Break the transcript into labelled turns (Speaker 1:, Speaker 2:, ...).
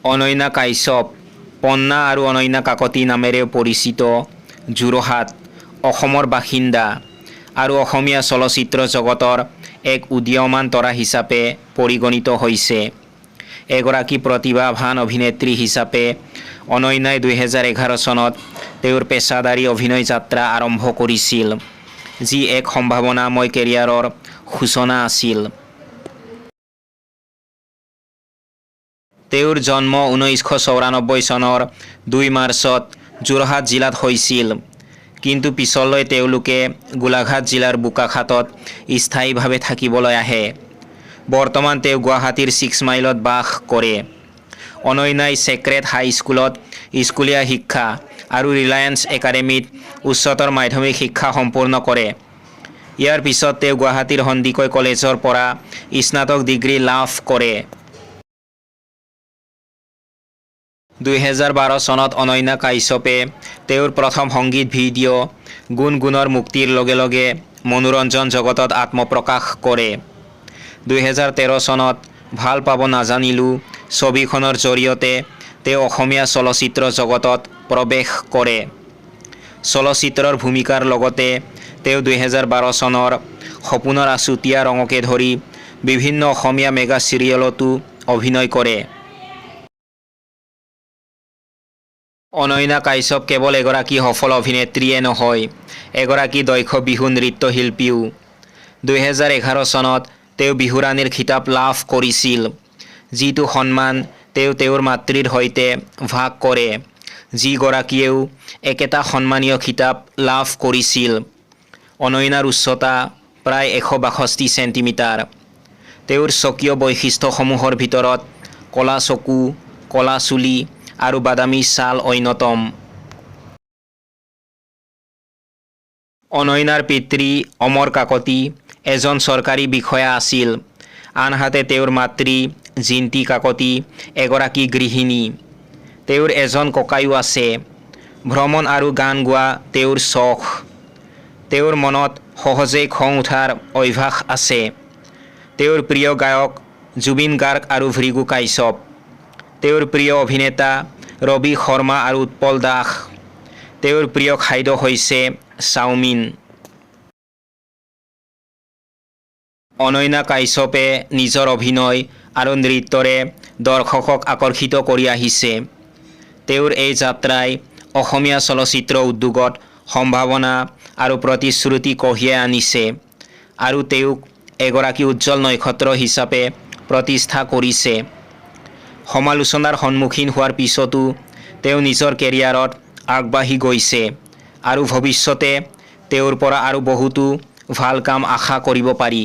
Speaker 1: অনন্যা কাশ্যপ পন্না আৰু অনন্যা কাকতি নামেৰে পৰিচিত যোৰহাট অসমৰ বাসিন্দা আৰু অসমীয়া চলচ্চিত্ৰ জগতৰ এক উদীয়মান তৰা হিচাপে পৰিগণিত হৈছে। এগৰাকী প্ৰতিভাৱান অভিনেত্ৰী হিচাপে অনন্যাই 2011 চনত তেওঁৰ পেছাদাৰী অভিনয় যাত্ৰা আৰম্ভ কৰিছিল, যি এক সম্ভাৱনাময় কেৰিয়াৰৰ সূচনা আছিল। তেওঁৰ জন্ম 1994 চনৰ 2 মাৰ্চত যোৰহাট জিলাত হৈছিল, কিন্তু পিছলৈ তেওঁলোকে গোলাঘাট জিলাৰ বোকাখাতত স্থায়ীভাৱে থাকিবলৈ আহে। বৰ্তমান তেওঁ গুৱাহাটীৰ 6 মাইলত বাস কৰে। অনন্যাই চেক্ৰেট হাইস্কুলত স্কুলীয়া শিক্ষা আৰু ৰিলায়েন্স একাডেমীত উচ্চতৰ মাধ্যমিক শিক্ষা সম্পূৰ্ণ কৰে। ইয়াৰ পিছত তেওঁ গুৱাহাটীৰ সন্দিকৈ কলেজৰ পৰা স্নাতক ডিগ্ৰী লাভ কৰে। 2012 চনত অনন্যা কাশ্যপে তেওঁৰ প্ৰথম সংগীত ভিডিঅ' গুণগুণৰ মুক্তিৰ লগে লগে মনোৰঞ্জন জগতত আত্মপ্ৰকাশ কৰে। 2013 চনত ভাল পাব নাজানিলো ছবিখনৰ জৰিয়তে তেওঁ অসমীয়া চলচ্চিত্ৰ জগতত প্ৰৱেশ কৰে। চলচ্চিত্ৰৰ ভূমিকাৰ লগতে তেওঁ 2012 চনৰ সপোনৰ আছুতীয়া ৰঙকে ধৰি বিভিন্ন অসমীয়া মেগা চিৰিয়েলতো অভিনয় কৰে। অনন্যা কাশ্যপ কেৱল এগৰাকী সফল অভিনেত্ৰীয়ে নহয়, এগৰাকী দক্ষ বিহু নৃত্যশিল্পীও। 2011 চনত তেওঁ বিহুৰাণীৰ খিতাপ লাভ কৰিছিল, যিটো সন্মান তেওঁ তেওঁৰ মাতৃৰ সৈতে ভাগ কৰে, যিগৰাকীয়েও একেটা সন্মানীয় খিতাপ লাভ কৰিছিল। অনন্যাৰ উচ্চতা প্ৰায় 162 চেণ্টিমিটাৰ। তেওঁৰ স্বকীয় বৈশিষ্ট্যসমূহৰ ভিতৰত ক'লা চকু, ক'লা চুলি আৰু বাদামী ছাল অন্যতম। অনন্যাৰ পিতৃ অমৰ কাকতি এজন চৰকাৰী বিষয়া আছিল, আনহাতে তেওঁৰ মাতৃ জিন্তি কাকতি এগৰাকী গৃহিণী। তেওঁৰ এজন ককায়ো আছে। ভ্ৰমণ আৰু গান গোৱা তেওঁৰ চখ। তেওঁৰ মনত সহজেই খং উঠাৰ অভ্যাস আছে। তেওঁৰ প্ৰিয় গায়ক জুবিন গাৰ্গ আৰু ভৃগু কাশ্যপ। তেওঁৰ প্ৰিয় অভিনেতা ৰবি শৰ্মা আৰু উৎপল দাস। তেওঁৰ প্ৰিয় খাদ্য হৈছে চাওমিন। অনন্যা কাশ্যপে নিজৰ অভিনয় আৰু নৃত্যৰে দৰ্শকক আকৰ্ষিত কৰি আহিছে। তেওঁৰ এই যাত্ৰাই অসমীয়া চলচ্চিত্ৰ উদ্যোগত সম্ভাৱনা আৰু প্ৰতিশ্ৰুতি কঢ়িয়াই আনিছে আৰু তেওঁক এগৰাকী উজ্জ্বল নক্ষত্ৰ হিচাপে প্ৰতিষ্ঠা কৰিছে। সমালোচনাৰ সন্মুখীন হোৱাৰ পিছতো তেওঁ নিজৰ কেৰিয়াৰত আগবাঢ়ি গৈছে আৰু ভৱিষ্যতে তেওঁৰ পৰা আৰু বহুতো ভাল কাম আশা কৰিব পাৰি।